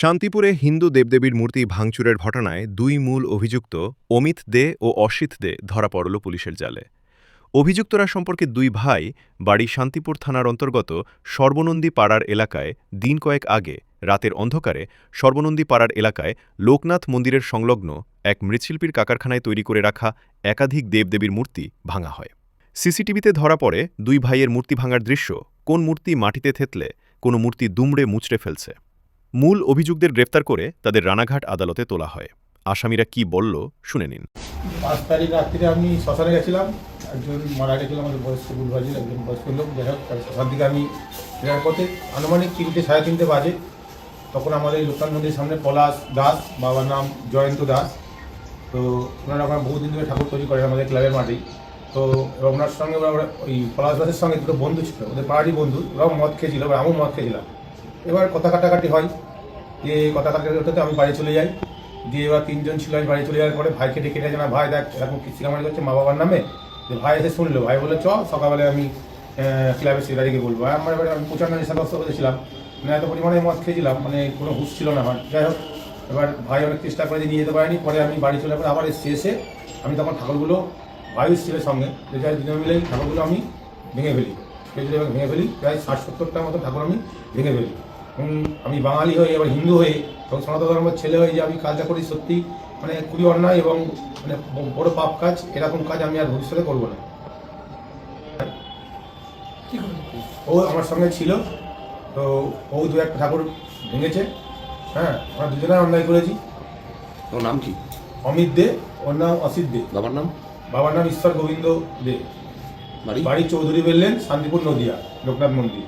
শান্তিপুরে হিন্দু দেবদেবীর মূর্তি ভাঙচুরের ঘটনায় দুই মূল অভিযুক্ত অমিত দে ও অসিত দে ধরা পড়ল পুলিশের জালে। অভিযুক্তরা সম্পর্কে দুই ভাই বাড়ি শান্তিপুর থানার অন্তর্গত সর্বনন্দী পাড়ার এলাকায় দিন কয়েক আগে রাতের অন্ধকারে সর্বনন্দী পাড়ার এলাকায় লোকনাথ মন্দিরের সংলগ্ন এক মৃৎশিল্পীর কারখানায় তৈরি করে রাখা একাধিক দেবদেবীর মূর্তি ভাঙা হয়। সিসিটিভিতে ধরা পড়ে দুই ভাইয়ের মূর্তি ভাঙার দৃশ্য। কোন মূর্তি মাটিতে থেতলে কোনো মূর্তি দুমড়ে মুচড়ে ফেলছে। মূল অভিযুক্তদের গ্রেফতার করে তাদের রানাঘাট আদালতে তোলা হয়। আসামিরা কি বলল শুনে নিন। 5 তারিখ রাত্রিরে আমি শ্মশানে গেছিলাম, একজন মারা গেছিল আমাদের বয়স্ক বুলবাজির একজন বয়স্ক লোক। যাই হোক, শ্মশান থেকে আমি ফেরার পথে আনুমানিক 3টে সাড়ে 3টে বাজে। তখন আমাদের লোকনাথ মন্দিরের সামনে পলাশ দাস, বাবার নাম জয়ন্ত দাস। তো ওনারা ওখানে বহুদিন ধরে ঠাকুর তৈরি করেন আমাদের ক্লাবের মাঠেই। তো এবার ওনার সঙ্গে ওই পলাশ দাসের সঙ্গে দুটো বন্ধু ছিল, ওদের পাড়ারই বন্ধু। ওরাও মদ খেয়েছিল, এবার আমিও মদ খেয়েছিলাম। এবার কথা কাটাকাটি হয়, যে কথা কাটাকাটি হতে আমি বাড়ি চলে যাই। দিয়ে এবার 3জন ছিল, আমি বাড়ি চলে যাওয়ার পরে ভাইকে ডেকে নিয়ে না, ভাই দেখ এরকম চিরামারি করছে মা বাবার নামে। যে ভাই এসে শুনলো, ভাই বলে চ সকালবেলায় আমি ক্লাবের সেক্রেটারিকে বলবো। আমার এবার আমি 95 নেশাগ্রস্ত করেছিলাম, মানে এত পরিমাণে মদ খেয়েছিলাম, মানে কোনো হুঁশ ছিল না আমার। যাই হোক, এবার ভাই অনেক চেষ্টা করে নিয়ে যেতে পারেনি। পরে আমি বাড়ি চলে পরে আবার এসে আমি তখন ঠাকুরগুলো ভাই ছিল সঙ্গে, দুজন মিলে ঠাকুরগুলো আমি ভেঙে ফেলি। ভেঙে ফেলি প্রায় 60-70টার মতো ঠাকুর আমি ভেঙে ফেলি। আমি বাঙালি হয়ে এবার হিন্দু হয়ে এবং সনাতন ধর্মের ছেলে হয়ে যে আমি কাজটা করি, সত্যি মানে খুবই অন্যায় এবং মানে বড় পাপ কাজ। এরকম কাজ আমি আর ভবিষ্যতে করবো না। ও আমার সঙ্গে ছিল, তো ও 2-1 ঠাকুর ভেঙেছে। হ্যাঁ, আমরা দুজনে অন্যায় করেছি। ওর নাম কি? অমিত দে, ওর নাম অসিত দে। বাবার নাম? বাবার নাম ঈশ্বর গোবিন্দ দে। বাড়ি চৌধুরী বেললেন, শান্তিপুর নদিয়া, লোকনাথ মন্দির।